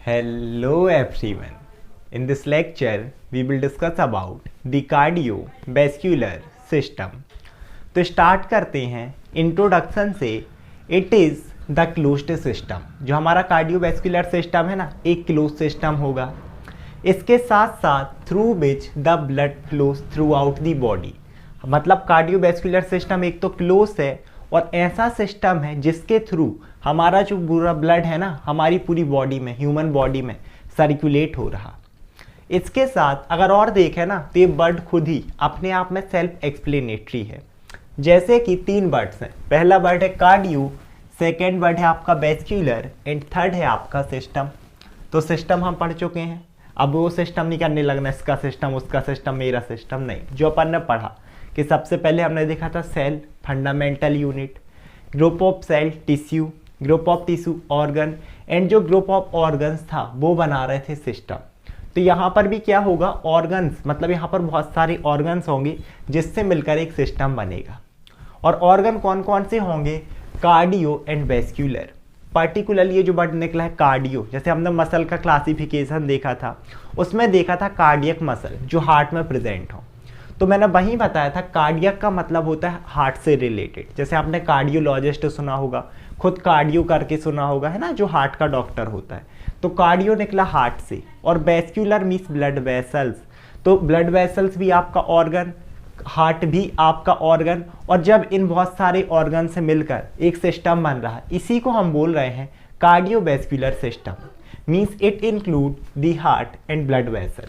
Hello everyone. In this lecture, we will discuss about the cardiovascular system. तो start करते हैं introduction से. It is the closed system. जो हमारा cardiovascular system है ना, एक क्लोज सिस्टम होगा. इसके साथ साथ through which the blood flows through out the body. मतलब कार्डियोवैस्कुलर सिस्टम एक तो क्लोज है और ऐसा सिस्टम है जिसके थ्रू हमारा जो पूरा ब्लड है ना, हमारी पूरी बॉडी में, ह्यूमन बॉडी में सर्कुलेट हो रहा. इसके साथ अगर और देखें ना, तो ये वर्ड खुद ही अपने आप में सेल्फ एक्सप्लेनेटरी है. जैसे कि 3 वर्ड्स हैं. पहला वर्ड है कार्डियो, सेकेंड वर्ड है आपका वैस्कुलर एंड थर्ड है आपका सिस्टम. तो सिस्टम हम पढ़ चुके हैं. अब वो सिस्टम नहीं करने लगना इसका सिस्टम, उसका सिस्टम, मेरा सिस्टम नहीं. जो अपन ने पढ़ा कि सबसे पहले हमने देखा था cell, fundamental unit, group of cell tissue, group of tissue organ, and जो ग्रुप ऑफ ऑर्गन्स था वो बना रहे थे सिस्टम. तो यहाँ पर भी क्या होगा, ऑर्गन्स, मतलब यहाँ पर बहुत सारे ऑर्गन्स होंगे जिससे मिलकर एक सिस्टम बनेगा. और ऑर्गन कौन कौन से होंगे, कार्डियो एंड वैस्कुलर. पर्टिकुलरली ये जो वर्ड निकला है कार्डियो, जैसे हमने मसल का क्लासिफिकेशन देखा था, उसमें देखा था कार्डियक मसल जो हार्ट में प्रेजेंट हो. तो मैंने वहीं बताया था कार्डियक का मतलब होता है हार्ट से रिलेटेड. जैसे आपने कार्डियोलॉजिस्ट सुना होगा, खुद कार्डियो करके सुना होगा, है ना, जो हार्ट का डॉक्टर होता है. तो कार्डियो निकला हार्ट से. और वैस्कुलर मीन्स ब्लड वेसल्स. तो ब्लड वेसल्स भी आपका ऑर्गन, हार्ट भी आपका ऑर्गन. और जब इन बहुत सारे ऑर्गन से मिलकर एक सिस्टम बन रहा है, इसी को हम बोल रहे हैं cardiovascular system. Means it include the heart and blood vessel.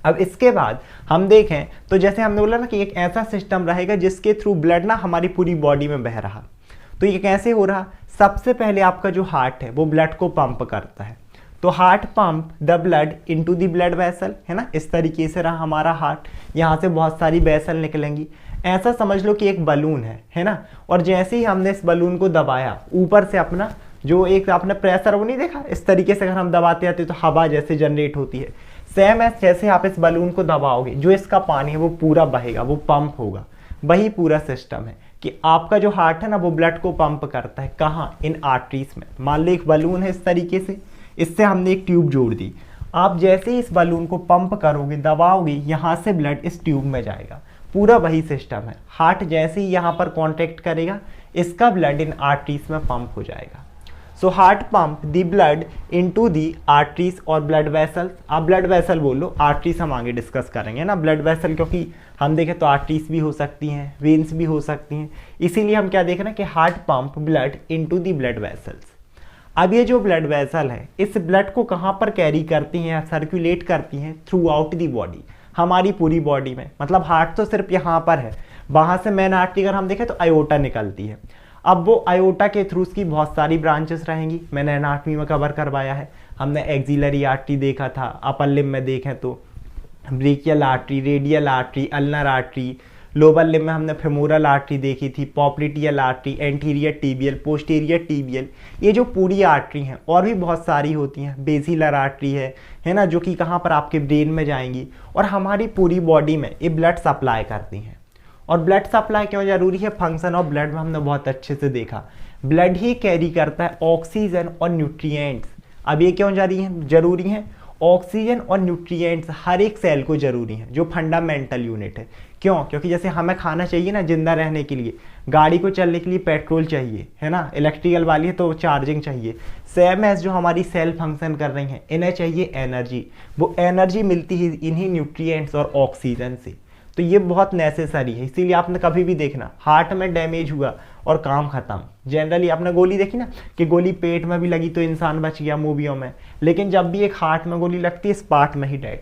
अब इसके बाद हम देखें तो जैसे हमने बोला ना कि एक ऐसा सिस्टम रहेगा जिसके थ्रू ब्लड ना हमारी पूरी बॉडी में बह रहा. तो ये कैसे हो रहा, सबसे पहले आपका जो हार्ट है वो ब्लड को पंप करता है. तो heart pump the blood into the blood vessel, है ना. इस तरीके से रहा हमारा हार्ट. यहाँ से बहुत सारी वेसल निकलेंगी. ऐसा समझ लो कि एक बलून है ना. और जैसे ही हमने इस बलून को दबाया, ऊपर से अपना जो एक आपने प्रेशर वो नहीं देखा, इस तरीके से अगर हम दबाते आते तो हवा जैसे जनरेट होती है. सेम एज जैसे आप इस बलून को दबाओगे, जो इसका पानी है वो पूरा बहेगा, वो पंप होगा. वही पूरा सिस्टम है कि आपका जो हार्ट है ना वो ब्लड को पंप करता है. कहाँ, इन आर्टरीज में. मान लो एक बलून है इस तरीके से, इससे हमने एक ट्यूब जोड़ दी. आप जैसे ही इस बलून को पंप करोगे, दबाओगे, यहाँ से ब्लड इस ट्यूब में जाएगा. पूरा वही सिस्टम है. हार्ट जैसे ही यहाँ पर कॉन्टेक्ट करेगा, इसका ब्लड इन आर्टरीज में पंप हो जाएगा. So heart pump the blood into the arteries और ब्लड वेसल्स. आप ब्लड वेसल बोल लो, आर्टरीज हम आगे डिस्कस करेंगे ना. ब्लड वेसल क्योंकि हम देखें तो आर्टरीज भी हो सकती हैं, वेन्स भी हो सकती हैं, इसीलिए हम क्या देख रहे हैं कि heart pump blood into the blood vessels. अब ये जो ब्लड वेसल है, इस ब्लड को कहाँ पर कैरी करती हैं या सर्कुलेट करती हैं, थ्रू आउट दी बॉडी, हमारी पूरी बॉडी में. मतलब हार्ट तो सिर्फ यहाँ पर है, वहाँ से मेन आर्टरी अगर हम देखें तो आयोटा निकलती है. अब वो आयोटा के थ्रू उसकी बहुत सारी ब्रांचेस रहेंगी. मैंने एनाटॉमी में कवर करवाया है. हमने एक्सिलरी आर्टरी देखा था. अपर लिम्ब में देखें तो brachial artery, radial artery, ulnar artery. Lower limb में हमने फेमोरल आर्टरी देखी थी, popliteal artery, anterior tibial, posterior tibial. ये जो पूरी आर्टरी हैं और भी बहुत सारी होती हैं. बेसिलर आर्टरी है ना, जो कि कहाँ पर आपके ब्रेन में जाएंगी और हमारी पूरी बॉडी में ये ब्लड सप्लाई करती हैं. और ब्लड सप्लाई क्यों जरूरी है, फंक्शन ऑफ ब्लड में हमने बहुत अच्छे से देखा. ब्लड ही कैरी करता है ऑक्सीजन और न्यूट्रिएंट्स. अब ये क्यों जरूरी है, ऑक्सीजन और न्यूट्रिएंट्स हर एक सेल को जरूरी है, जो फंडामेंटल यूनिट है. क्यों, क्योंकि जैसे हमें खाना चाहिए ना जिंदा रहने के लिए, गाड़ी को चलने के लिए पेट्रोल चाहिए, है ना, इलेक्ट्रिकल वाली है तो चार्जिंग चाहिए. सेम एज जो हमारी सेल फंक्शन कर रही हैं, इन्हें चाहिए एनर्जी. वो एनर्जी मिलती है इन्हीं न्यूट्रिएंट्स और ऑक्सीजन से. तो ये बहुत नेसेसरी है. इसीलिए आपने कभी भी देखना, हार्ट में डैमेज हुआ और काम खत्म. जनरली आपने गोली देखी ना कि गोली पेट में भी लगी तो इंसान बच गया मूवियों में, लेकिन जब भी एक हार्ट में गोली लगती है, स्पॉट में ही डेड.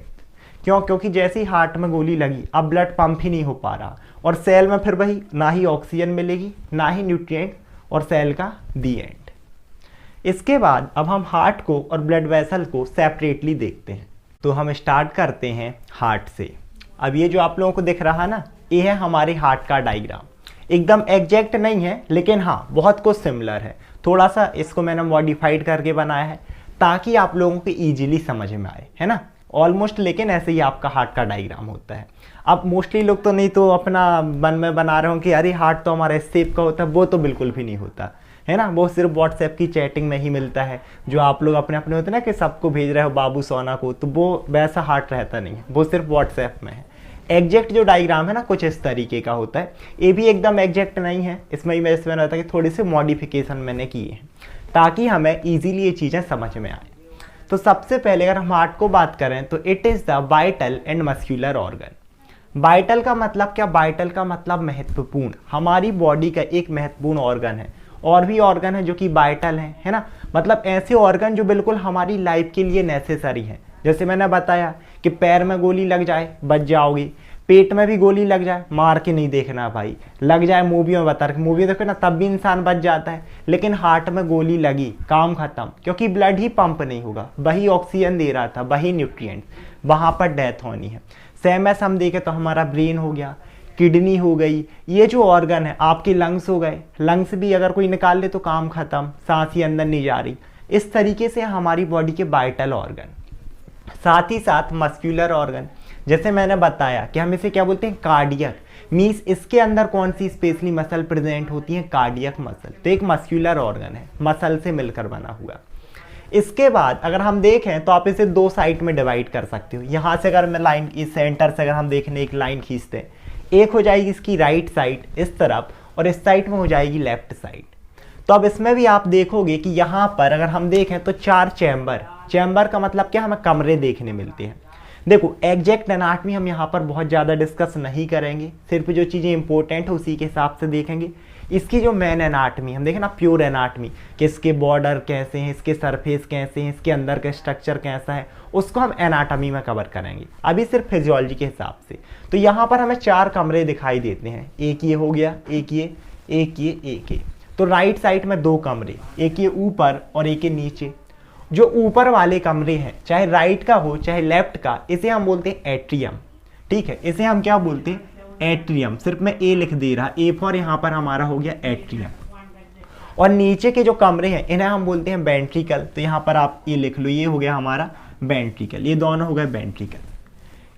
क्यों, क्योंकि जैसे ही हार्ट में गोली लगी, अब ब्लड पंप ही नहीं हो पा रहा और सेल में फिर वही, ना ही ऑक्सीजन मिलेगी, ना ही न्यूट्रिएंट, और सेल का दी एंड. इसके बाद अब हम हार्ट को और ब्लड वेसल को सेपरेटली देखते हैं. तो हम स्टार्ट करते हैं हार्ट से. अब ये जो आप लोगों को दिख रहा है ना, ये है हमारे हार्ट का डायग्राम. एकदम एग्जैक्ट नहीं है, लेकिन हाँ बहुत कुछ सिमिलर है. थोड़ा सा इसको मैंने मॉडिफाइड करके बनाया है ताकि आप लोगों को ईजिली समझ में आए, है ना, ऑलमोस्ट. लेकिन ऐसे ही आपका हार्ट का डायग्राम होता है. अब मोस्टली लोग तो नहीं तो अपना मन में बना रहे हो कि अरे हार्ट तो हमारा इस शेप का होता है, वो तो बिल्कुल भी नहीं होता. है ना, वो सिर्फ व्हाट्सएप की चैटिंग में ही मिलता है। जो आप लोग अपने अपने होते हैं ना कि सबको भेज रहे हो बाबू सोना को, तो वो वैसा हार्ट रहता नहीं है, वो सिर्फ व्हाट्सएप में है। एग्जैक्ट जो डायग्राम है ना कुछ इस तरीके का होता है। ये भी एकदम एग्जैक्ट नहीं है, इसमें ही मैं इसमें रहता है कि थोड़ी सी मॉडिफिकेशन मैंने की है ताकि हमें ईजिली ये चीज़ें समझ में आए। तो सबसे पहले अगर हम हार्ट को बात करें तो it is the vital and muscular organ. Vital का मतलब क्या? वाइटल का मतलब महत्वपूर्ण, हमारी बॉडी का एक महत्वपूर्ण ऑर्गन है। और भी ऑर्गन है जो कि वाइटल है ना, मतलब ऐसे ऑर्गन जो बिल्कुल हमारी लाइफ के लिए नेसेसरी है। जैसे मैंने बताया कि पैर में गोली लग जाए बच जाओगी, पेट में भी गोली लग जाए, मार के नहीं देखना भाई, लग जाए मूवी में बता रहे, मूवी देखो ना तब भी इंसान बच जाता है, लेकिन हार्ट में गोली लगी काम खत्म, क्योंकि ब्लड ही पंप नहीं होगा, वही ऑक्सीजन दे रहा था, वही न्यूट्रिएंट, वहाँ पर डेथ होनी है। सेम एस हम देखें तो हमारा ब्रेन हो गया, किडनी हो गई, ये जो ऑर्गन है, आपके लंग्स हो गए, लंग्स भी अगर कोई निकाल ले तो काम खत्म, सांस ही अंदर नहीं जा रही। इस तरीके से हमारी बॉडी के वाइटल ऑर्गन। साथ ही साथ मस्क्यूलर ऑर्गन, जैसे मैंने बताया कि हम इसे क्या बोलते हैं, कार्डियक, मीन्स इसके अंदर कौन सी स्पेशली मसल प्रेजेंट होती है, कार्डियक मसल। तो एक मस्क्यूलर ऑर्गन है, मसल से मिलकर बना हुआ। इसके बाद अगर हम देखें तो आप इसे दो साइड में डिवाइड कर सकते हो। यहाँ से अगर मैं लाइन इस सेंटर से अगर हम देखने एक लाइन खींचते हैं, एक हो जाएगी इसकी राइट साइड इस तरफ और इस साइड में हो जाएगी लेफ्ट साइड। तो अब इसमें भी आप देखोगे कि यहाँ पर अगर हम देखें तो 4 चैम्बर, चैम्बर का मतलब क्या, हमें कमरे देखने मिलते हैं। देखो एग्जैक्ट एनाटमी हम यहाँ पर बहुत ज़्यादा डिस्कस नहीं करेंगे, सिर्फ जो चीज़ें इंपॉर्टेंट है उसी के हिसाब से देखेंगे। इसकी जो मेन एनाटमी हम देखें ना, प्योर एनाटमी, कि इसके बॉर्डर कैसे हैं, इसके सरफेस कैसे हैं, इसके अंदर का स्ट्रक्चर कैसा है, उसको हम एनाटमी में कवर करेंगे, अभी सिर्फ फिजियोलॉजी के हिसाब से। तो यहाँ पर हमें 4 कमरे दिखाई देते हैं, एक ये हो गया, एक ये, एक ये, एक ये। तो राइट साइड में 2 कमरे, एक ये ऊपर और एक ये नीचे। जो ऊपर वाले कमरे हैं, चाहे राइट का हो चाहे लेफ्ट का, इसे हम बोलते हैं एट्रियम। ठीक है, इसे हम क्या बोलते हैं, एट्रियम। सिर्फ मैं ए लिख दे रहा, ए फॉर यहाँ पर हमारा हो गया एट्रियम। और नीचे के जो कमरे हैं इन्हें हम बोलते हैं वेंट्रिकल। तो यहाँ पर आप ये लिख लो, ये हो गया हमारा वेंट्रिकल, ये दोनों हो गए वेंट्रिकल।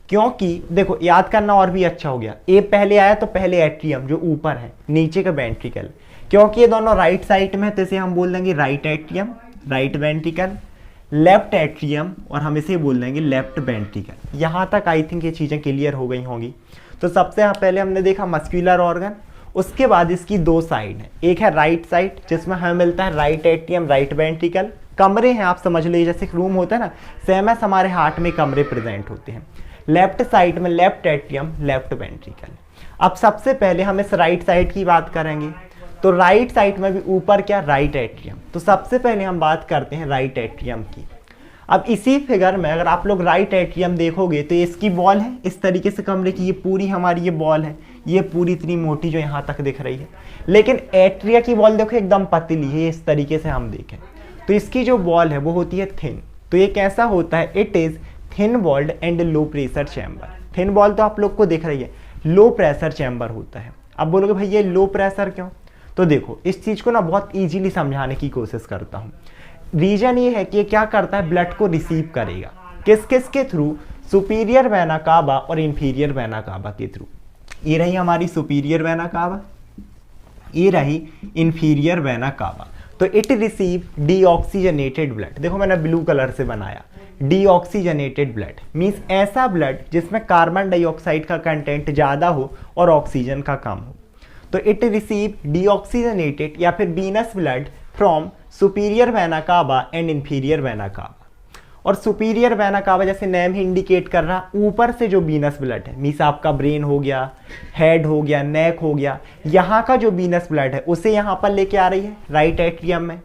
क्योंकि देखो याद करना और भी अच्छा हो गया, ए पहले आया तो पहले एट्रियम जो ऊपर है, नीचे का वेंट्रिकल। क्योंकि ये दोनों राइट साइड में है तो इसे हम बोल देंगे right atrium, right ventricle, left atrium और हम इसे बोल देंगे लेफ्ट वेंट्रिकल। यहाँ तक आई थिंक ये चीज़ें क्लियर हो गई होंगी। तो सबसे पहले हमने देखा मस्क्यूलर ऑर्गन, उसके बाद इसकी 2 साइड है, एक है राइट साइड जिसमें हमें मिलता है राइट एट्रियम, राइट वेंट्रिकल। कमरे हैं आप समझ लीजिए, जैसे रूम होता है ना, सेम एस हमारे हार्ट में कमरे प्रेजेंट होते हैं। लेफ्ट साइड में लेफ्ट एट्रियम, लेफ्ट वेंट्रिकल। अब सबसे पहले हम इस राइट साइड की बात करेंगे, तो राइट साइड में भी ऊपर क्या, राइट एट्रियम। तो सबसे पहले हम बात करते हैं राइट एट्रियम की। अब इसी फिगर में अगर आप लोग राइट एट्रियम देखोगे तो इसकी बॉल है इस तरीके से कमरे की, ये पूरी हमारी ये बॉल है, ये पूरी इतनी मोटी जो यहाँ तक दिख रही है। लेकिन एट्रिया की बॉल देखो एकदम पतली है, इस तरीके से हम देखें तो इसकी जो बॉल है वो होती है थिन। तो ये कैसा होता है, it is thin walled and low pressure chamber. Thin wall तो आप लोग को दिख रही है, लो प्रेशर चैम्बर होता है। अब बोलोगे भाई ये लो प्रेशर क्यों, तो देखो इस चीज़ को ना बहुत इजीली समझाने की कोशिश करता हूँ। रीजन ये है कि ये क्या करता है, ब्लड को रिसीव करेगा किस किस के थ्रू, सुपीरियर वेना कावा और इंफीरियर वेना कावा के थ्रू। ये रही हमारी सुपीरियर वेना कावा, ये रही इंफीरियर वेना कावा। तो इट रिसीव डीऑक्सीजनेटेड ब्लड, देखो मैंने ब्लू कलर से बनाया, डीऑक्सीजनेटेड ब्लड मीन्स ऐसा ब्लड जिसमें कार्बन डाइऑक्साइड का कंटेंट ज़्यादा हो और ऑक्सीजन का कम हो। तो इट रिसीव डीऑक्सीजनेटेड या फिर venous blood from superior vena cava and inferior vena cava. और सुपीरियर वेना कावा जैसे नेम ही इंडिकेट कर रहा, ऊपर से जो वीनस ब्लड है, मीन्स आपका ब्रेन हो गया, हेड हो गया, नेक हो गया, यहाँ का जो वीनस ब्लड है उसे यहाँ पर लेके आ रही है राइट एट्रियम में।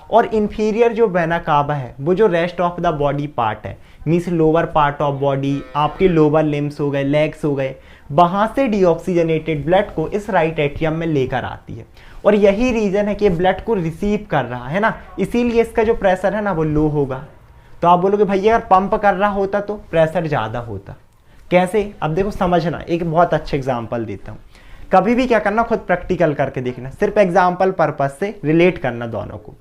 और इंफीरियर जो वेना कावा है वो जो rest of the body part है, means lower part of body, आपके लोअर लिम्स हो गए, लेग्स हो गए, वहाँ से डीऑक्सीजनेटेड ब्लड को इस राइट एट्रियम में लेकर आती है। और यही रीज़न है कि ब्लड को रिसीव कर रहा है ना, इसीलिए इसका जो प्रेशर है ना वो लो होगा। तो आप बोलोगे भैया अगर पंप कर रहा होता तो प्रेशर ज़्यादा होता, कैसे? अब देखो समझना, एक बहुत अच्छा एग्जाम्पल देता हूँ। कभी भी क्या करना, खुद प्रैक्टिकल करके देखना, सिर्फ एग्जाम्पल पर्पज से रिलेट करना दोनों को।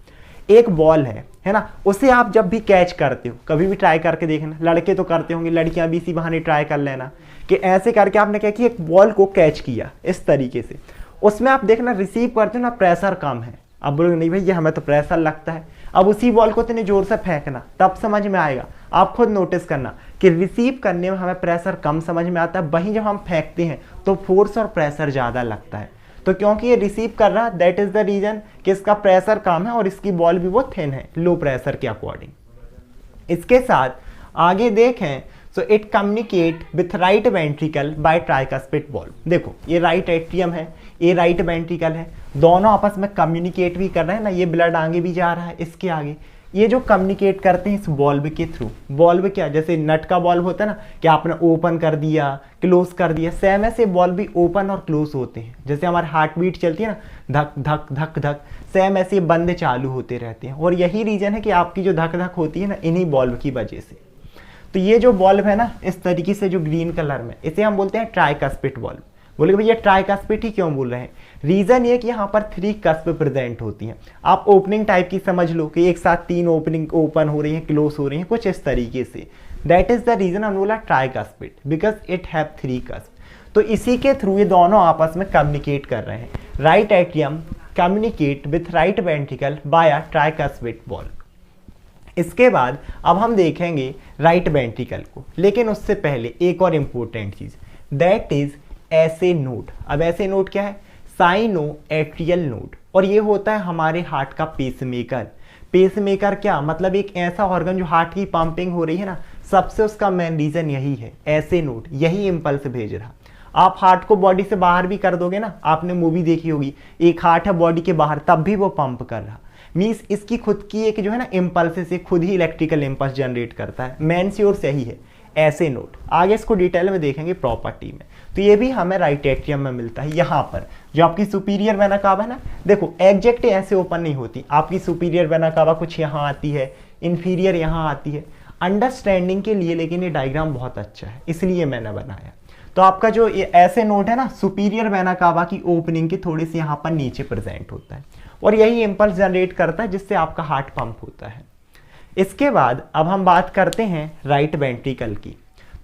एक बॉल है ना, उसे आप जब भी कैच करते हो, कभी भी ट्राई करके देखना, लड़के तो करते होंगे, लड़कियां भी इसी बहाने ट्राई कर लेना कि ऐसे करके आपने क्या किया, एक बॉल को कैच किया इस तरीके से, उसमें आप देखना रिसीव करते हो ना, प्रेशर कम है, अब बोलोगे नहीं भैया हमें तो प्रेशर लगता है। अब उसी बॉल को इतने जोर से फेंकना, तब समझ में आएगा। आप खुद नोटिस करना कि रिसीव करने में हमें प्रेशर कम समझ में आता है, वहीं जब हम फेंकते हैं तो फोर्स और प्रेशर ज़्यादा लगता है। तो क्योंकि ये रिसीव कर रहा, दैट इज द रीजन कि इसका प्रेशर कम है और इसकी बॉल भी वो थिन है लो प्रेशर के अकॉर्डिंग। इसके साथ आगे देखें, so it communicate with right ventricle by tricuspid valve. देखो ये राइट एट्रियम है, ये राइट वेंट्रिकल है, दोनों आपस में कम्युनिकेट भी कर रहे हैं ना, ये ब्लड आगे भी जा रहा है इसके आगे। ये जो कम्युनिकेट करते हैं इस वॉल्व के थ्रू। वॉल्व क्या, जैसे नट का वॉल्व होता है ना कि आपने ओपन कर दिया क्लोज कर दिया, सेम ऐसे वॉल्व भी ओपन और क्लोज होते हैं। जैसे हमारे हार्ट बीट चलती है ना धक धक धक धक, सेम ऐसे बंद चालू होते रहते हैं। और यही रीजन है कि आपकी जो धक धक होती है ना इन्हीं वॉल्व की वजह से। तो ये जो वॉल्व है ना इस तरीके से जो ग्रीन कलर में, इसे हम बोलते हैं ट्राइकस्पिड वॉल्व। बोले भैया ट्राइकस्पिड ही क्यों बोल रहे हैं? रीजन ये कि यहाँ पर 3 कस्प प्रेजेंट होती हैं। आप ओपनिंग टाइप की समझ लो कि एक साथ 3 ओपनिंग ओपन हो रही हैं, क्लोज हो रही हैं, कुछ इस तरीके से। दैट इज द रीजन हमने बोला tricuspid, because it have 3 cusp. तो इसी के थ्रू ये दोनों आपस में कम्युनिकेट कर रहे हैं। Right atrium communicate with right ventricle by tricuspid valve. इसके बाद अब हम देखेंगे राइट वेंट्रिकल को, लेकिन उससे पहले एक और इम्पोर्टेंट चीज, दैट इज ऐसे नोड। अब ऐसे नोड क्या है? Cyano atrial node. और ये होता है हमारे हार्ट का पेसमेकर। पेसमेकर क्या मतलब? एक ऐसा ऑर्गन जो हार्ट की पंपिंग हो रही है ना, सबसे उसका मेन रीजन यही है, ऐसे नोड, यही इंपल्स भेज रहा। आप हार्ट को बॉडी से बाहर भी कर दोगे ना, आपने मूवी देखी होगी, एक हार्ट है बॉडी के बाहर तब भी वो पंप कर रहा। मीन्स इसकी खुद की एक जो है ना इम्पल्स से खुद ही इलेक्ट्रिकल इम्पल्स जनरेट करता है। मेन सोर्स यही है, ऐसे नोड। आगे इसको डिटेल में देखेंगे प्रॉपर्टी में। तो ये भी हमें राइट एट्रियम में मिलता है। यहाँ पर जो आपकी सुपीरियर वेना कावा है ना, देखो एग्जैक्ट ऐसे ओपन नहीं होती, आपकी सुपीरियर वेना कावा कुछ यहाँ आती है, इंफीरियर यहाँ आती है, अंडरस्टैंडिंग के लिए। लेकिन ये डायग्राम बहुत अच्छा है इसलिए मैंने बनाया। तो आपका जो ये ऐसे नोड है ना, सुपीरियर वेना कावा की ओपनिंग के थोड़े से यहाँ पर नीचे प्रेजेंट होता है और यही इंपल्स जनरेट करता है जिससे आपका हार्ट पंप होता है। इसके बाद अब हम बात करते हैं राइट वेंट्रिकल की।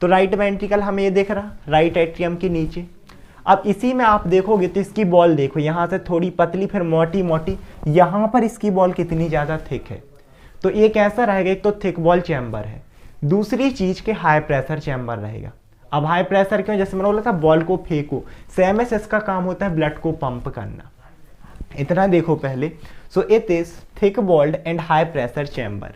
तो राइट वेंट्रिकल हमें ये दिख रहा राइट एट्रियम के नीचे। अब इसी में आप देखोगे तो इसकी बॉल देखो, यहाँ से थोड़ी पतली फिर मोटी मोटी, यहाँ पर इसकी बॉल कितनी ज़्यादा थिक है। तो ये कैसा रहेगा? एक तो थिक बॉल चैम्बर है, दूसरी चीज़ के हाई प्रेशर चैम्बर रहेगा। अब हाई प्रेशर क्यों? जैसे मैंने बोला था बॉल को फेंको, सेम एस इसका काम होता है ब्लड को पंप करना। इतना देखो पहले। So it is thick walled and high pressure chamber.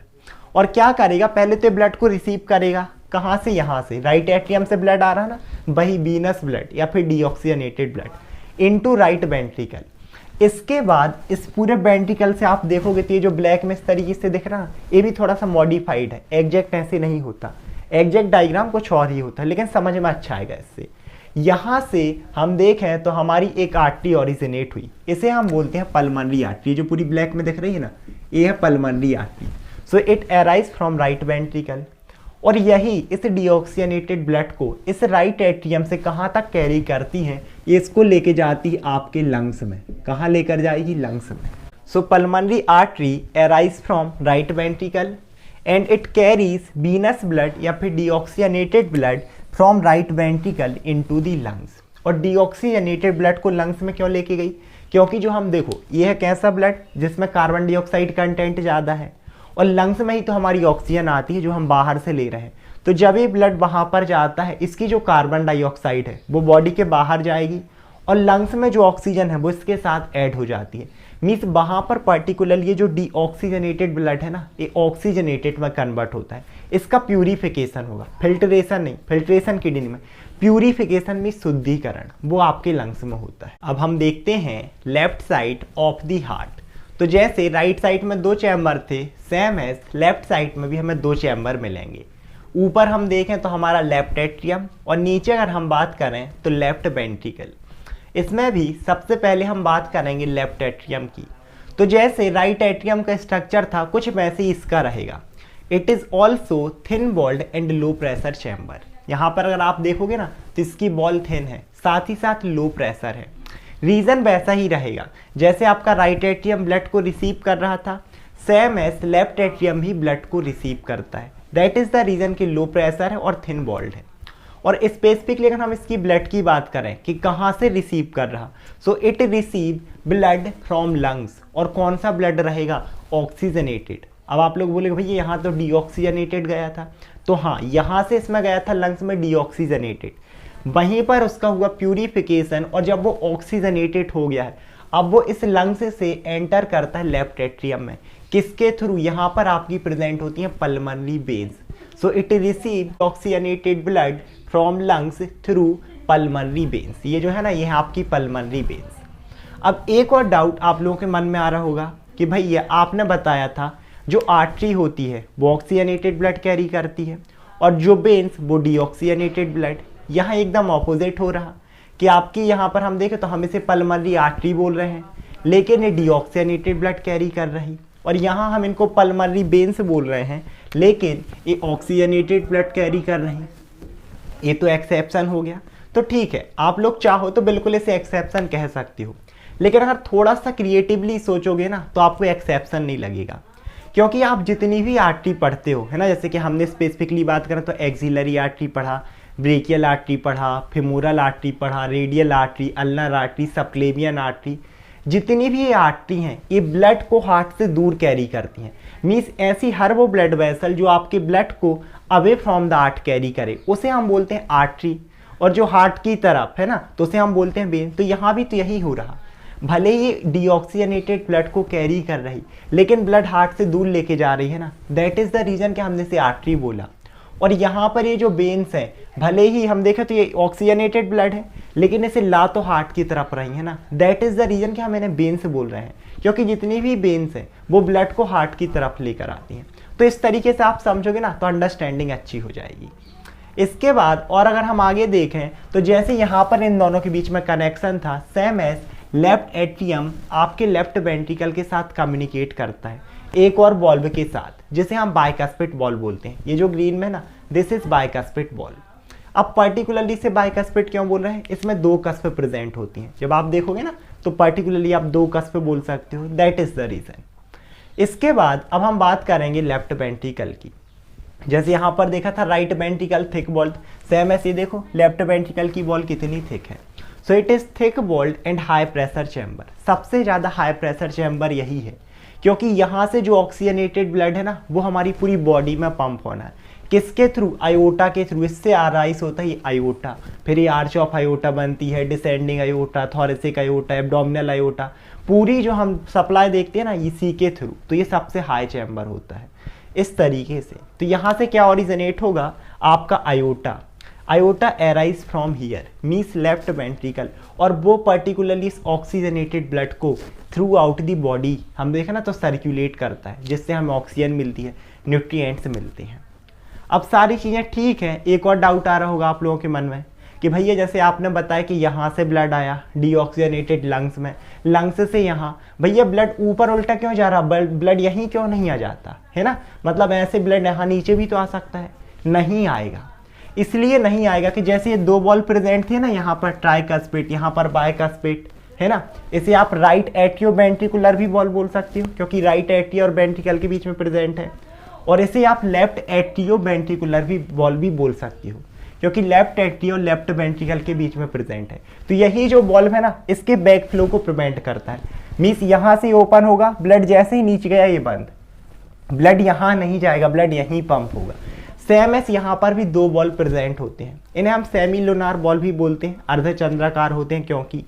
और क्या करेगा? पहले तो ब्लड को रिसीव करेगा, कहाँ से? यहाँ से राइट एट्रियम से ब्लड आ रहा है ना, वही वीनस ब्लड या फिर deoxygenated blood into right ventricle. इसके बाद इस पूरे वेंट्रिकल से आप देखोगे तो ये जो ब्लैक में इस तरीके से दिख रहा है, ये भी थोड़ा सा मॉडिफाइड है, एग्जैक्ट ऐसे नहीं होता, एग्जैक्ट डायग्राम कुछ और ही होता है, लेकिन समझ में अच्छा आएगा इससे। यहाँ से हम देखें तो हमारी एक आर्टरी ओरिजिनेट हुई, इसे हम बोलते हैं पल्मोनरी आर्टरी। जो पूरी ब्लैक में दिख रही है ना, ये है pulmonary artery. So it arise from right ventricle. और यही इस डीऑक्सीजनेटेड ब्लड को इस राइट एट्रियम से कहाँ तक कैरी करती है? ये इसको लेके जाती है आपके लंग्स में। कहाँ लेकर जाएगी? लंग्स में। So pulmonary artery arise from right ventricle and it carries venous blood या फिर deoxygenated blood from right ventricle into the lungs. और डीऑक्सीजनेटेड ब्लड को लंग्स में क्यों लेके गई? क्योंकि जो हम देखो ये है कैसा ब्लड जिसमें कार्बन डाइऑक्साइड कंटेंट ज़्यादा है, और लंग्स में ही तो हमारी ऑक्सीजन आती है जो हम बाहर से ले रहे हैं। तो जब ये ब्लड वहाँ पर जाता है, इसकी जो कार्बन डाइऑक्साइड है वो बॉडी के बाहर जाएगी और लंग्स में जो ऑक्सीजन है वो इसके साथ ऐड हो जाती है। मीन्स वहाँ पर पर्टिकुलर ये जो डीऑक्सीजनेटेड ब्लड है ना, ये ऑक्सीजनेटेड में कन्वर्ट होता है। इसका प्यूरिफिकेशन होगा, फिल्ट्रेशन नहीं, फिल्ट्रेशन किडनी में, प्यूरिफिकेशन में शुद्धिकरण, वो आपके लंग्स में होता है। अब हम देखते हैं left side of the heart. तो जैसे राइट साइड में 2 चैम्बर थे, सेम एज लेफ्ट साइड में भी हमें 2 चैम्बर मिलेंगे। ऊपर हम देखें तो हमारा लेफ्ट एट्रियम और नीचे अगर हम बात करें तो लेफ्ट वेंट्रिकल। इसमें भी सबसे पहले हम बात करेंगे लेफ्ट एट्रियम की। तो जैसे राइट एट्रियम का स्ट्रक्चर था कुछ वैसे ही इसका रहेगा। It is also thin walled and low pressure chamber. यहाँ पर अगर आप देखोगे ना तो इसकी बॉल थिन है, साथ ही साथ लो प्रेशर है। रीजन वैसा ही रहेगा जैसे आपका राइट एट्रियम ब्लड को रिसीव कर रहा था, सेम एज लेफ्ट एट्रियम भी ब्लड को रिसीव करता है। दैट इज द रीजन कि लो प्रेशर है और थिन बॉल्ड है। और स्पेसिफिकली अगर हम इसकी ब्लड की बात करें कि कहाँ से रिसीव कर रहा, so it receive blood from lungs. और कौन सा ब्लड रहेगा, ऑक्सीजनेटेड। अब आप लोग बोलेंगे भैया यहाँ तो डीऑक्सीजनेटेड गया था, तो हाँ यहाँ से इसमें गया था लंग्स में डीऑक्सीजनेटेड, वहीं पर उसका हुआ प्यूरिफिकेशन, और जब वो ऑक्सीजनेटेड हो गया है अब वो इस लंग्स से एंटर करता है लेफ्ट एट्रियम में। किसके थ्रू, यहाँ पर आपकी प्रेजेंट होती है pulmonary veins. So it receive oxygenated blood from lungs through pulmonary veins. ये जो है ना, ये है आपकी पल्मोनरी वेन्स। अब एक और डाउट आप लोगों के मन में आ रहा होगा कि भैया आपने बताया था जो आर्टरी होती है वो ऑक्सीजनेटेड ब्लड कैरी करती है, और जो वेन्स वो डीऑक्सीजनेटेड ब्लड। यहाँ एकदम ऑपोजिट हो रहा कि आपकी यहाँ पर हम देखें तो हम इसे पल्मोनरी आर्टरी बोल रहे हैं, लेकिन ये डीऑक्सीजनेटेड ब्लड कैरी कर रही, और यहाँ हम इनको पल्मोनरी वेन्स बोल रहे हैं, लेकिन ये ऑक्सीजनेटेड ब्लड कैरी कर रही। ये तो एक्सेप्शन हो गया। तो ठीक है, आप लोग चाहो तो बिल्कुल इसे एक्सेप्शन कह सकते हो, लेकिन अगर थोड़ा सा क्रिएटिवली सोचोगे ना तो आपको एक्सेप्शन नहीं लगेगा, क्योंकि आप जितनी भी आर्टरी पढ़ते हो, है ना, जैसे कि हमने स्पेसिफिकली बात करें तो एक्सिलरी आर्टरी पढ़ा, ब्रेकियल आर्टरी पढ़ा, फेमोरल आर्टरी पढ़ा, radial artery, ulnar artery, subclavian artery, जितनी भी ये आर्टरी हैं ये ब्लड को हार्ट से दूर कैरी करती हैं। मीन्स ऐसी हर वो ब्लड वेसल जो आपके ब्लड को away from the heart carry करे उसे हम बोलते हैं आर्टरी, और जो हार्ट की तरफ है ना तो उसे हम बोलते हैं वेन। तो यहाँ भी तो यही हो रहा, भले ही डीऑक्सीजनेटेड ब्लड को कैरी कर रही लेकिन ब्लड हार्ट से दूर लेके जा रही है ना, दैट इज द रीजन कि हमने इसे आर्टरी बोला। और यहाँ पर ये जो वेन्स हैं भले ही हम देखें तो ये ऑक्सीजनेटेड ब्लड है लेकिन इसे ला तो हार्ट की तरफ रही है ना, दैट इज द रीजन कि हम इन्हें वेन्स बोल रहे हैं, क्योंकि जितनी भी वेन्स हैं वो ब्लड को हार्ट की तरफ लेकर आती हैं। तो इस तरीके से आप समझोगे ना तो अंडरस्टैंडिंग अच्छी हो जाएगी। इसके बाद और अगर हम आगे देखें तो जैसे यहाँ पर इन दोनों के बीच में कनेक्शन था, सेम एज लेफ्ट एट्रियम आपके लेफ्ट वेंट्रिकल के साथ कम्युनिकेट करता है एक और वॉल्व के साथ, जिसे हम बाइकस्पिड वॉल्व बोलते हैं। ये जो ग्रीन में ना, दिस इज बाइकस्पिड वॉल्व। अब पर्टिकुलरली से बाइकस्पिड क्यों बोल रहे हैं, इसमें दो कस्प प्रेजेंट होती हैं। जब आप देखोगे ना तो पर्टिकुलरली आप दो कस्प बोल सकते हो, दैट इज द रीजन। इसके बाद अब हम बात करेंगे लेफ्ट वेंट्रिकल की। जैसे यहाँ पर देखा था right ventricle thick walled, same ऐसे देखो लेफ्ट वेंट्रिकल की वॉल कितनी थिक है। So it is thick walled and high pressure chamber. सबसे ज़्यादा हाई प्रेशर चैम्बर यही है, क्योंकि यहाँ से जो ऑक्सीजनेटेड ब्लड है ना वो हमारी पूरी बॉडी में पंप होना है। किसके थ्रू, आयोटा के थ्रू। इससे राइज होता है ये आयोटा, फिर ये आर्च ऑफ आयोटा बनती है, descending iota, thoracic iota, abdominal iota, पूरी जो हम सप्लाई देखते हैं ना इसी के थ्रू। तो ये सबसे हाई चैम्बर होता है इस तरीके से। तो यहाँ से क्या ओरिजिनेट होगा, आपका iota. Iota arise from here means left ventricle, और वो पर्टिकुलरली इस ऑक्सीजनेटेड ब्लड को थ्रू आउट दी बॉडी हम देखें ना तो सर्कुलेट करता है, जिससे हमें ऑक्सीजन मिलती है, न्यूट्रिएंट्स मिलते हैं। अब सारी चीज़ें ठीक हैं। एक और डाउट आ रहा होगा आप लोगों के मन में कि भैया जैसे आपने बताया कि यहाँ से ब्लड आया डीऑक्सीजनेटेड लंग्स में, लंग्स से यहाँ, भैया ब्लड ऊपर उल्टा क्यों जा रहा, ब्लड यहीं क्यों नहीं आ जाता है ना, मतलब ऐसे ब्लड यहाँ नीचे भी तो आ सकता है, नहीं आएगा। इसलिए नहीं आएगा कि जैसे ये दो बॉल प्रेजेंट थे ना, यहाँ पर ट्राइकस्पिड, यहाँ पर बाइकस्पिड, है ना, इसे आप राइट एट्रियो वेंट्रिकुलर भी बॉल बोल सकते हो, क्योंकि राइट एट्रियो और वेंट्रिकल के बीच में प्रेजेंट है। और इसे आप लेफ्ट एट्रियो वेंट्रिकुलर भी बॉल भी बोल सकते हो, क्योंकि लेफ्ट एट्रियो लेफ्ट वेंट्रिकल के बीच में प्रेजेंट है। तो यही जो बॉल्व है ना इसके बैक फ्लो को प्रिवेंट करता है। मीन्स यहाँ से ओपन होगा, ब्लड जैसे ही नीचे गया ये बंद, ब्लड यहाँ नहीं जाएगा, ब्लड यहीं पंप होगा। सेम एस यहाँ पर भी दो बॉल प्रेजेंट होते हैं, इन्हें हम सेमी लूनार बॉल भी बोलते हैं, अर्धचंद्राकार होते हैं, क्योंकि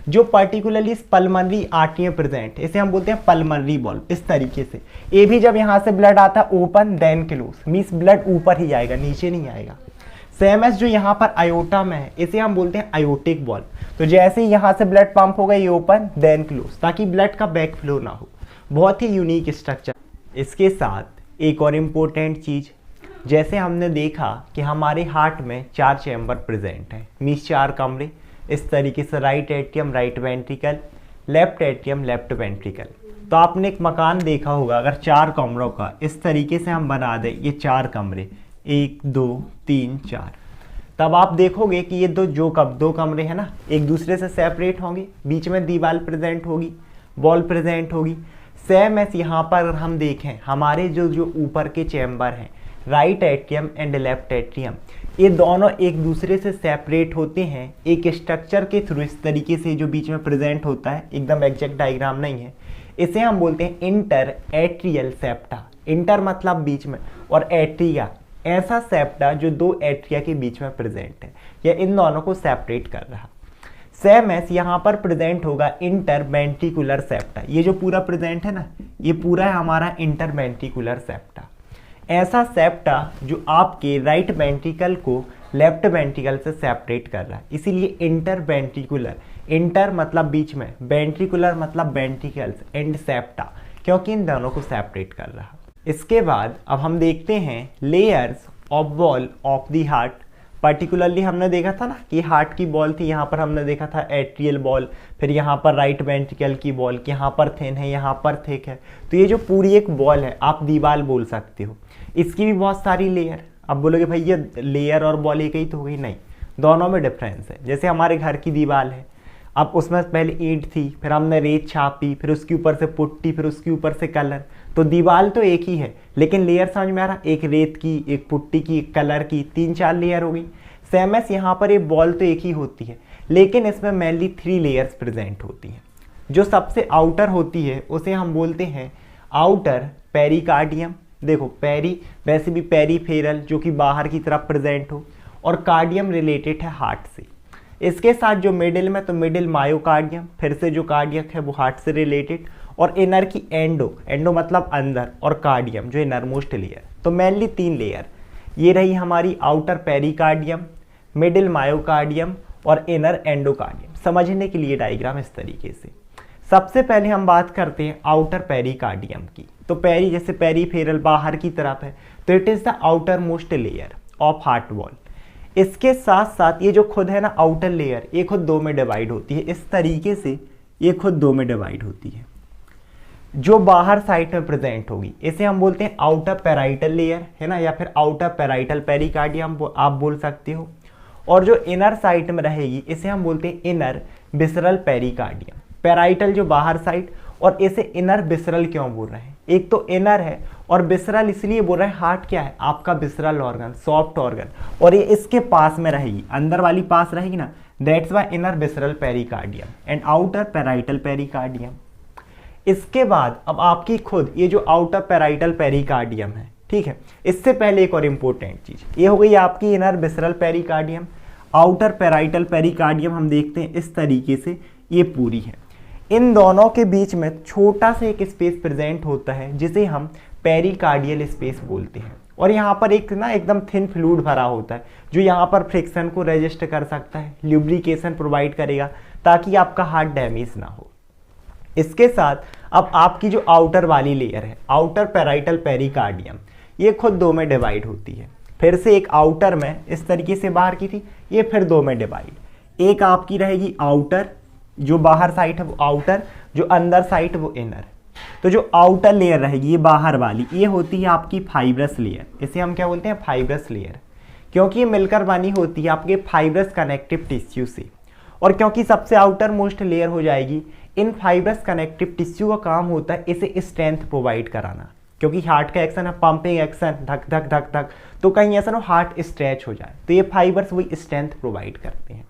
जो पर्टिकुलरली पल्मोनरी आर्टरियां प्रेजेंट, इसे हम बोलते हैं पल्मोनरी बॉल। इस तरीके से ये भी जब यहाँ से ब्लड आता है open then close, means blood ऊपर ही आएगा, नीचे नहीं आएगा। सेम एस जो यहाँ पर आयोटा में है इसे हम बोलते हैं आयोटिक बॉल। तो जैसे ही यहाँ से ब्लड पंप होगा ये ओपन देन क्लोज, ताकि ब्लड का बैक फ्लो ना हो। बहुत ही यूनिक स्ट्रक्चर। इसके साथ एक और इम्पोर्टेंट चीज़, जैसे हमने देखा कि हमारे हार्ट में 4 चैम्बर प्रेजेंट हैं, मीन्स 4 कमरे। इस तरीके से right atrium right ventricle, left atrium left ventricle. तो आपने एक मकान देखा होगा, अगर 4 कमरों का इस तरीके से हम बना दें, ये 4 कमरे 1 2 3 4, तब आप देखोगे कि ये दो कमरे हैं ना एक दूसरे से सेपरेट होंगे, बीच में दीवार प्रेजेंट होगी, वॉल प्रेजेंट होगी। सेम एस यहाँ पर हम देखें हमारे जो ऊपर के चैम्बर हैं right atrium and left atrium, ये दोनों एक दूसरे से सेपरेट होते हैं एक स्ट्रक्चर के थ्रू, इस तरीके से जो बीच में प्रेजेंट होता है, एकदम एग्जैक्ट डायग्राम नहीं है। इसे हम बोलते हैं इंटर एट्रियल सेप्टा। इंटर मतलब बीच में, और एट्रिया ऐसा सेप्टा जो दो एट्रिया के बीच में प्रेजेंट है, या इन दोनों को सेपरेट कर रहा। सेम एस यहाँ पर प्रेजेंट होगा इंटर वेंट्रिकुलर सेप्टा। ये जो पूरा प्रेजेंट है ना, ये पूरा है हमारा इंटर वेंट्रिकुलर सेप्टा। ऐसा सेप्टा जो आपके राइट वेंट्रिकल को लेफ्ट वेंट्रिकल से सेपरेट कर रहा है, इसीलिए इंटर वेंट्रिकुलर। इंटर मतलब बीच में, वेंट्रिकुलर मतलब वेंट्रिकल्स एंड सेप्टा, क्योंकि इन दोनों को सेपरेट कर रहा। इसके बाद अब हम देखते हैं layers of wall of the heart. Particularly हमने देखा था ना कि हार्ट की बॉल थी, यहाँ पर हमने देखा था एट्रियल बॉल, फिर यहाँ पर राइट वेंट्रिकल की बॉल, कि यहाँ पर थिन है, यहाँ पर थिक है। तो ये जो पूरी एक बॉल है, आप दीवार बोल सकते हो, इसकी भी बहुत सारी लेयर। अब बोलोगे भैया लेयर और बॉल एक ही तो हो गई, नहीं, दोनों में डिफरेंस है। जैसे हमारे घर की दीवार है, अब उसमें पहले ईंट थी, फिर हमने रेत छापी, फिर उसके ऊपर से पुट्टी, फिर उसके ऊपर से कलर, तो दीवार तो एक ही है, लेकिन लेयर समझ में आ रहा, एक रेत की, एक पुट्टी की, एक कलर की, 3-4 लेयर हो गई। सेम एस यहाँ पर एक बॉल तो एक ही होती है, लेकिन इसमें मेनली 3 लेयर्स प्रेजेंट होती हैं। जो सबसे आउटर होती है उसे हम बोलते हैं आउटर पेरिकार्डियम। देखो पेरी वैसे भी पेरीफेरल, जो कि बाहर की तरफ प्रेजेंट हो, और कार्डियम रिलेटेड है हार्ट से। इसके साथ जो मिडिल में, तो मिडिल मायोकार्डियम, फिर से जो कार्डियक है वो हार्ट से रिलेटेड, और इनर की एंडो, एंडो मतलब अंदर, और कार्डियम जो इनर मोस्ट लेयर। तो मेनली 3 लेयर, ये रही हमारी आउटर पेरिकार्डियम, मिडिल मायोकार्डियम और इनर एंडोकार्डियम। समझने के लिए डायग्राम इस तरीके से। सबसे पहले हम बात करते हैं आउटर पेरिकार्डियम की। तो पेरी जैसे पेरीफेरल बाहर की तरफ है, तो it is the outer most layer of heart wall. इसके साथ साथ ये जो खुद है ना आउटर लेयर, ये खुद 2 में डिवाइड होती है, इस तरीके से ये खुद 2 में डिवाइड होती है, जो बाहर साइड में प्रेजेंट होगी। इसे हम बोलते हैं आउटर पेराइटल लेयर, है ना, या फिर आउटर पेराइटल पेरिकार्डियम आप बोल सकते हो। और जो इनर साइड में रहेगी इसे हम बोलते हैं इनर विसरल पेरिकार्डियम। पेराइटल जो बाहर साइड, और इसे इनर विसरल क्यों बोल रहे हैं, एक तो इनर है और विसरल इसलिए बोल रहे हैं, हार्ट क्या है आपका विसरल ऑर्गन, सॉफ्ट ऑर्गन, और ये इसके पास में रहेगी, अंदर वाली पास रहेगी ना, that's why inner visceral pericardium and outer parietal pericardium. इसके बाद अब आपकी खुद ये जो आउटर पेराइटल पेरिकार्डियम है, ठीक है, इससे पहले एक और इम्पोर्टेंट चीज, ये हो गई आपकी inner visceral pericardium. Outer parietal pericardium हम देखते हैं इस तरीके से, ये पूरी है। इन दोनों के बीच में छोटा सा एक स्पेस प्रेजेंट होता है जिसे हम पेरिकार्डियल स्पेस बोलते हैं, और यहाँ पर एक ना एकदम थिन फ्लूइड भरा होता है, जो यहाँ पर फ्रिक्शन को रेजिस्ट कर सकता है, ल्यूब्रिकेशन प्रोवाइड करेगा ताकि आपका हार्ट डैमेज ना हो। इसके साथ अब आपकी जो आउटर वाली लेयर है, आउटर पेराइटल पेरिकार्डियम, ये खुद 2 में डिवाइड होती है। फिर से एक आउटर में इस तरीके से बाहर की थी, ये फिर 2 में डिवाइड। एक आपकी रहेगी आउटर, जो बाहर साइड है वो आउटर, जो अंदर साइड वो इनर। तो जो आउटर लेयर रहेगी ये बाहर वाली, ये होती है आपकी फाइब्रस लेयर। इसे हम क्या बोलते हैं, फाइब्रस लेयर, क्योंकि ये मिलकर बनी होती है आपके फाइब्रस कनेक्टिव टिश्यू से। और क्योंकि सबसे आउटर मोस्ट लेयर हो जाएगी, इन फाइब्रस कनेक्टिव टिश्यू का काम होता है इसे स्ट्रेंथ प्रोवाइड कराना, क्योंकि हार्ट का एक्शन है पंपिंग एक्शन, धक धक धक धक, तो कहीं ऐसा ना हार्ट स्ट्रेच हो जाए, तो ये फाइबर्स वही स्ट्रेंथ प्रोवाइड करते हैं।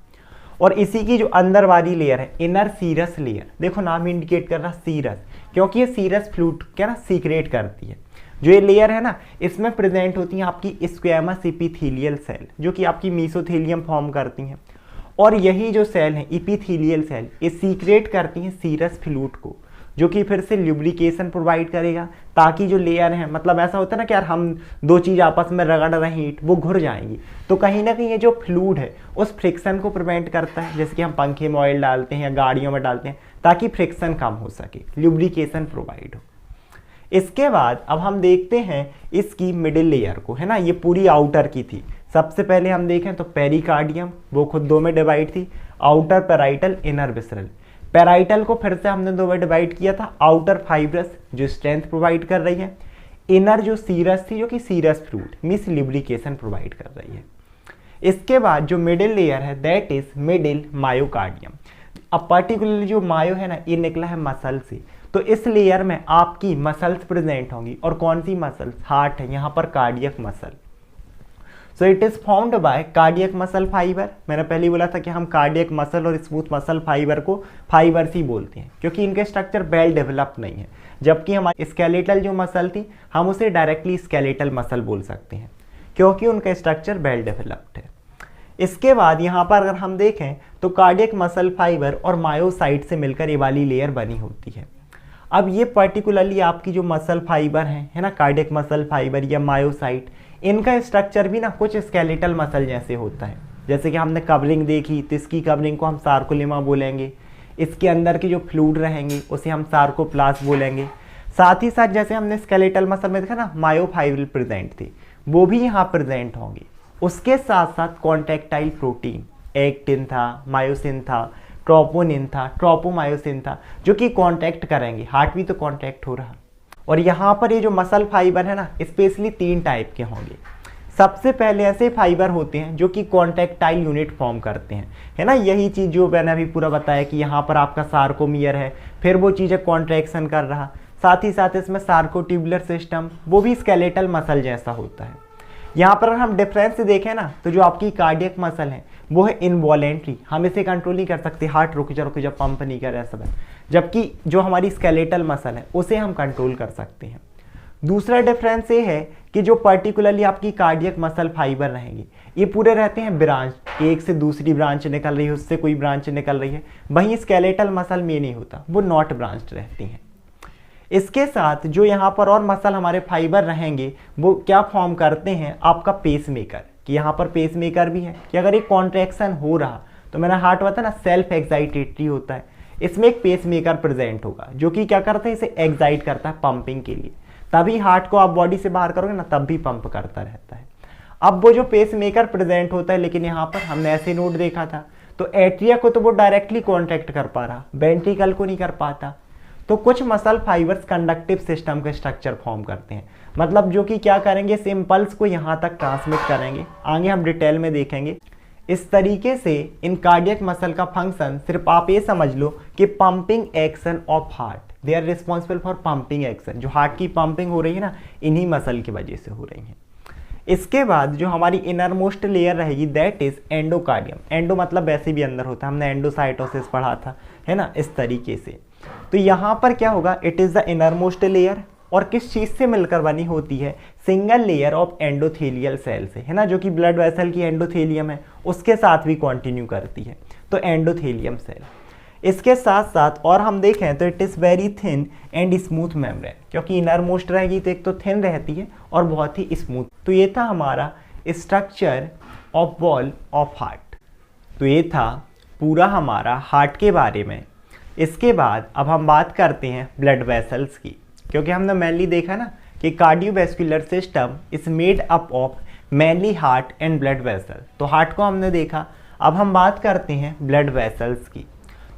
और इसी की जो अंदर वाली लेयर है इनर सीरस लेयर, देखो नाम इंडिकेट कर रहा सीरस, क्योंकि ये सीरस फ्लूइड क्या ना सीक्रेट करती है। जो ये लेयर है ना, इसमें प्रेजेंट होती है आपकी स्क्वैमस एपिथेलियल सेल, जो कि आपकी मेसोथेलियम फॉर्म करती हैं। और यही जो सेल है एपिथेलियल सेल, ये सीक्रेट करती हैं सीरस फ्लूइड को, जो कि फिर से ल्यूब्रिकेशन प्रोवाइड करेगा, ताकि जो लेयर है, मतलब ऐसा होता है ना कि यार हम 2 चीज़ आपस में रगड़ रहे हैं, वो घुर जाएंगी, तो कहीं ना कहीं ये जो फ्लूइड है उस फ्रिक्शन को प्रिवेंट करता है। जैसे कि हम पंखे में ऑयल डालते हैं या गाड़ियों में डालते हैं, ताकि फ्रिक्शन कम हो सके, ल्यूब्रिकेशन प्रोवाइड हो। इसके बाद अब हम देखते हैं इसकी मिडिल लेयर को, है ना, ये पूरी आउटर की थी। सबसे पहले हम देखें तो पेरिकार्डियम, वो खुद 2 में डिवाइड थी, outer parietal, inner visceral. Parietal को फिर से हमने 2 में डिवाइड किया था, आउटर फाइब्रस जो स्ट्रेंथ प्रोवाइड कर रही है, इनर जो सीरस थी जो कि सीरस फ्लूइड मिस ल्यूब्रिकेशन प्रोवाइड कर रही है। इसके बाद जो मिडिल लेयर है दैट इज मिडिल मायोकार्डियम। अब पर्टिकुलरली जो मायो है ना, ये निकला है मसल से, तो इस लेयर में आपकी मसल्स प्रेजेंट होंगी, और कौन सी मसल्स? हार्ट है, यहाँ पर cardiac muscle. So it is formed by cardiac muscle fibre. मैंने पहले बोला था कि हम कार्डियक मसल और स्मूथ मसल फाइबर को फाइबर्स ही बोलते हैं, क्योंकि इनके स्ट्रक्चर वेल डेवलप नहीं है। जबकि हमारी स्केलेटल जो मसल थी, हम उसे डायरेक्टली स्केलेटल मसल बोल सकते हैं, क्योंकि उनका स्ट्रक्चर वेल डेवलप्ड है। इसके बाद यहाँ पर अगर हम देखें तो कार्डियक मसल फाइबर और मायोसाइट से मिलकर ये वाली लेयर बनी होती है। अब ये पर्टिकुलरली आपकी जो मसल फाइबर है ना, कार्डियक मसल फाइबर या मायोसाइट, इनका स्ट्रक्चर भी ना कुछ स्केलेटल मसल जैसे होता है। जैसे कि हमने कवरिंग देखी, तो इसकी कवरिंग को हम सार्कोलेमा बोलेंगे। इसके अंदर के जो फ्लूइड रहेंगे उसे हम सार्कोप्लास्ट बोलेंगे। साथ ही साथ जैसे हमने स्केलेटल मसल में देखा ना, मायोफाइब्रिल प्रेजेंट थी, वो भी यहाँ प्रेजेंट होंगे। उसके साथ साथ कॉन्ट्रैक्टाइल प्रोटीन, एक्टिन था, मायोसिन था, ट्रोपोनिन था, ट्रोपोमायोसिन था, जो कि कॉन्ट्रैक्ट करेंगे। हार्ट भी तो कॉन्ट्रैक्ट हो रहा। और यहाँ पर ये जो मसल फाइबर है ना, स्पेशली 3 टाइप के होंगे। सबसे पहले ऐसे फाइबर होते हैं जो कि कॉन्ट्रैक्टाइल यूनिट फॉर्म करते हैं, है ना। यही चीज़ जो मैंने अभी पूरा बताया कि यहाँ पर आपका सार्कोमियर है, फिर वो चीज़ें कॉन्ट्रैक्शन कर रहा। साथ ही साथ इसमें सार्कोट्यूबुलर सिस्टम, वो भी स्केलेटल मसल जैसा होता है। यहाँ पर अगर हम डिफरेंस देखें ना, तो जो आपकी कार्डियक मसल है वो है इनवॉलेंट्री, हम इसे कंट्रोल नहीं कर सकते, हार्ट रुक जा पंप नहीं कर ऐसा। जबकि जो हमारी स्केलेटल मसल है उसे हम कंट्रोल कर सकते हैं। दूसरा डिफरेंस ये है कि जो पर्टिकुलरली आपकी कार्डियक मसल फाइबर रहेंगी, ये पूरे रहते हैं ब्रांच, एक से दूसरी ब्रांच निकल रही है, उससे कोई ब्रांच निकल रही है। वहीं स्केलेटल मसल में नहीं होता, वो नॉट ब्रांच्ड रहती हैं। इसके साथ जो यहाँ पर और मसल हमारे फाइबर रहेंगे, वो क्या फॉर्म करते हैं? आपका पेसमेकर, कि यहाँ पर पेसमेकर भी है कि अगर एक कॉन्ट्रैक्शन हो रहा, तो मैंने हार्ट बताया ना सेल्फ एक्साइटेटरी होता है, इसमें एक पेसमेकर प्रेजेंट होगा जो कि क्या करता है? इसे एक्साइट करता है पंपिंग के लिए। तभी हार्ट को आप बॉडी से बाहर करोगे ना, तब भी पंप करता रहता है। अब वो जो पेसमेकर प्रेजेंट होता है, लेकिन यहाँ पर हमने ऐसे नोट देखा था, तो एट्रिया को तो वो डायरेक्टली कॉन्ट्रैक्ट कर पा रहा, वेंट्रिकल को नहीं कर पाता। तो कुछ मसल फाइबर्स कंडक्टिव सिस्टम का स्ट्रक्चर फॉर्म करते हैं, मतलब जो कि क्या करेंगे? सिंपल्स को यहाँ तक ट्रांसमिट करेंगे। आगे हम डिटेल में देखेंगे। इस तरीके से इन कार्डियक मसल का फंक्शन सिर्फ आप ये समझ लो कि pumping action of heart, they are responsible for pumping action. जो हार्ट की पंपिंग हो रही है ना, इन्हीं मसल की वजह से हो रही है। इसके बाद जो हमारी इनर मोस्ट लेयर रहेगी, दैट इज एंडोकार्डियम। एंडो मतलब वैसे भी अंदर होता है, हमने एंडोसाइटोसिस पढ़ा था, है ना, इस तरीके से। तो यहाँ पर क्या होगा? It is the inner most layer, और किस चीज से मिलकर बनी होती है? Single layer of endothelial cell से, है ना, जो कि ब्लड वेसल की एंडोथेलियम है उसके साथ भी कंटिन्यू करती है, तो एंडोथेलियम सेल। इसके साथ साथ और हम देखें तो it is very thin and smooth membrane, क्योंकि इनर मोस्ट रहेगी तो एक तो थिन रहती है और बहुत ही स्मूथ। तो ये था हमारा structure of wall of heart. तो ये था पूरा हमारा हार्ट के बारे में। इसके बाद अब हम बात करते हैं ब्लड वेसल्स की, क्योंकि हमने मेनली देखा ना कि cardiovascular system is made up of mainly heart and blood vessel. तो हार्ट को हमने देखा, अब हम बात करते हैं ब्लड वेसल्स की।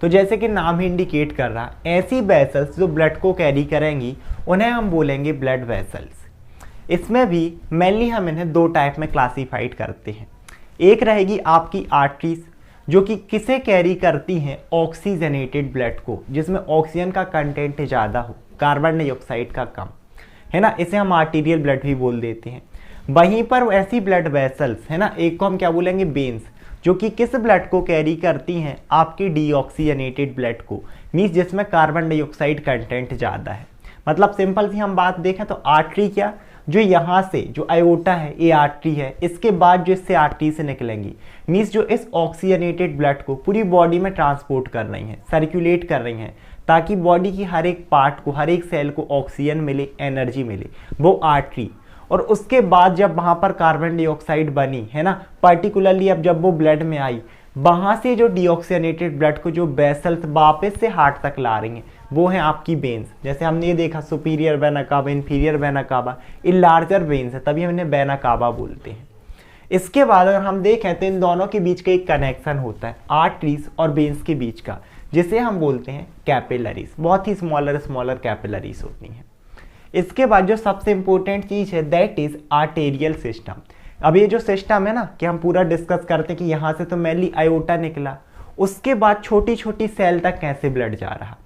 तो जैसे कि नाम ही इंडिकेट कर रहा, ऐसी वेसल्स जो ब्लड को कैरी करेंगी उन्हें हम बोलेंगे ब्लड वेसल्स। इसमें भी मेनली हम इन्हें 2 टाइप में क्लासीफाइड करते हैं। एक रहेगी आपकी आर्टरीज, जो कि किसे कैरी करती हैं? ऑक्सीजनेटेड ब्लड को, जिसमें ऑक्सीजन का कंटेंट ज़्यादा हो, कार्बन डाइऑक्साइड का कम, है ना, इसे हम आर्टीरियल ब्लड भी बोल देते हैं। वहीं पर ऐसी ब्लड वेसल्स, है ना, एक को हम क्या बोलेंगे? वेन्स, जो कि किस ब्लड को कैरी करती हैं? आपकी डीऑक्सीजनेटेड ब्लड को, मीन्स जिसमें कार्बन डाइऑक्साइड कंटेंट ज़्यादा है। मतलब सिंपल सी हम बात देखें तो आर्टरी क्या, जो यहाँ से जो आयोटा है ये आर्टरी है, इसके बाद जो इससे आर्टरी से निकलेंगी, मीन्स जो इस ऑक्सीजनेटेड ब्लड को पूरी बॉडी में ट्रांसपोर्ट कर रही हैं, सर्कुलेट कर रही हैं, ताकि बॉडी की हर एक पार्ट को, हर एक सेल को ऑक्सीजन मिले, एनर्जी मिले, वो आर्टरी। और उसके बाद जब वहाँ पर कार्बन डाइऑक्साइड बनी, है ना, पर्टिकुलरली अब जब वो ब्लड में आई, वहाँ से जो डीऑक्सीजनेटेड ब्लड को जो वेसल्स वापस से हार्ट तक ला रही हैं, वो है आपकी वेन्स। जैसे हमने ये देखा superior vena cava, inferior vena cava, ये लार्जर वेन्स है, तभी हम इन्हें वेना कावा बोलते हैं। इसके बाद अगर हम देखें तो इन दोनों के बीच का एक कनेक्शन होता है आर्टरीज और वेन्स के बीच का, जिसे हम बोलते हैं कैपिलरीज। बहुत ही स्मॉलर कैपिलरीज होती हैं। इसके बाद जो सबसे इंपॉर्टेंट चीज़ है दैट इज आर्टेरियल सिस्टम। अब ये जो सिस्टम है ना कि हम पूरा डिस्कस करते हैं कि यहाँ से तो मेनली आयोटा निकला, उसके बाद छोटी छोटी सेल तक कैसे ब्लड जा रहा।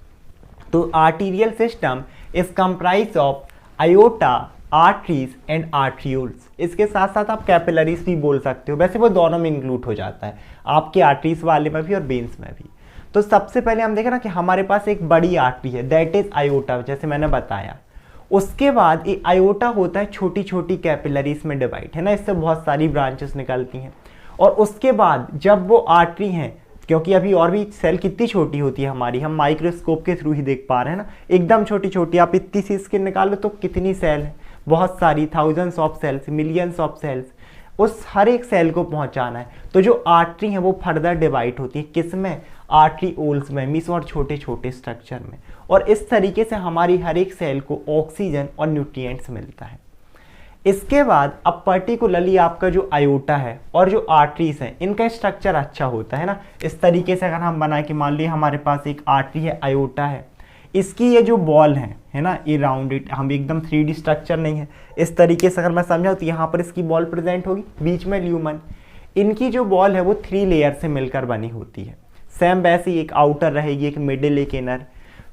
तो arterial system is comprise of iota, arteries and arterioles. इसके साथ साथ आप कैपिलरीज भी बोल सकते हो, वैसे वो दोनों में इंक्लूड हो जाता है, आपके आर्टरीज वाले में भी और वेन्स में भी। तो सबसे पहले हम देखें ना कि हमारे पास एक बड़ी आर्टरी है, दैट इज आयोटा, जैसे मैंने बताया। उसके बाद ये आयोटा होता है छोटी छोटी कैपिलरीज में डिवाइड, है ना, इससे बहुत सारी ब्रांचेस निकलती हैं। और उसके बाद जब वो आर्टरी हैं, क्योंकि अभी और भी सेल कितनी छोटी होती है हमारी, हम माइक्रोस्कोप के थ्रू ही देख पा रहे हैं ना, एकदम छोटी छोटी, आप इतनी सी स्किन निकालो तो कितनी सेल है, बहुत सारी, thousands of cells, millions of cells, उस हर एक सेल को पहुंचाना है। तो जो आर्टरी है वो फर्दर डिवाइड होती है, किस में, आर्ट्रियोल्स में, मीस और छोटे छोटे स्ट्रक्चर में। और इस तरीके से हमारी हर एक सेल को ऑक्सीजन और न्यूट्रिएंट्स मिलता है। इसके बाद अब पर्टिकुलरली आपका जो आयोटा है और जो आर्टरीज हैं, इनका स्ट्रक्चर अच्छा होता है ना। इस तरीके से अगर हम बनाए कि मान लीजिए हमारे पास एक आर्टरी है, आयोटा है, इसकी ये जो बॉल है ना, ये राउंडेड, हम एकदम 3D स्ट्रक्चर नहीं है, इस तरीके से अगर मैं समझाऊँ तो यहाँ पर इसकी बॉल प्रेजेंट होगी, बीच में ल्यूमन। इनकी जो बॉल है वो 3 लेयर से मिलकर बनी होती है। सेम वैसे ही एक आउटर रहेगी, एक मिडिल, एक इनर।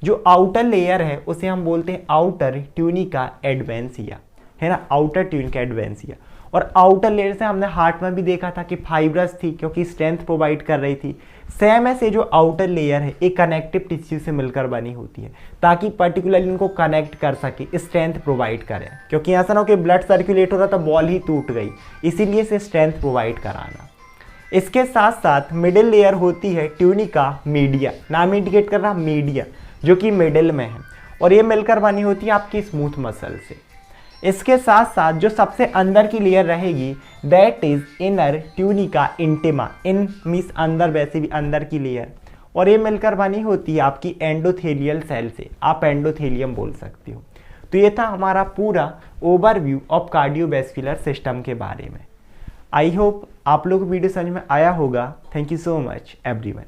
जो आउटर लेयर है उसे हम बोलते हैं आउटर ट्यूनिका एडवेंसिया, है ना, आउटर ट्यूनिका एडवेंसिया। और आउटर लेयर से हमने हार्ट में भी देखा था कि फाइब्रस थी, क्योंकि स्ट्रेंथ प्रोवाइड कर रही थी। सेम ऐसे जो आउटर लेयर है एक कनेक्टिव टिश्यू से मिलकर बनी होती है, ताकि पर्टिकुलरली इनको कनेक्ट कर सके, स्ट्रेंथ प्रोवाइड करे। क्योंकि ऐसा ना हो कि ब्लड सर्कुलेट हो रहा था, बॉल ही टूट गई, इसीलिए इसे स्ट्रेंथ प्रोवाइड कराना। इसके साथ साथ मिडिल लेयर होती है ट्यूनिका मीडिया, नाम इंडिकेट कर रहा मीडिया, जो कि मिडिल में है, और ये मिलकर बनी होती है आपकी स्मूथ मसल से। इसके साथ साथ जो सबसे अंदर की लेयर रहेगी, that is inner tunica intima, in means अंदर, वैसे भी अंदर की लेयर, और ये मिलकर बनी होती है आपकी एंडोथेलियल सेल से, आप एंडोथेलियम बोल सकते हो। तो ये था हमारा पूरा ओवरव्यू ऑफ कार्डियोवैस्कुलर सिस्टम के बारे में। आई होप आप लोग को वीडियो समझ में आया होगा। Thank you so much everyone.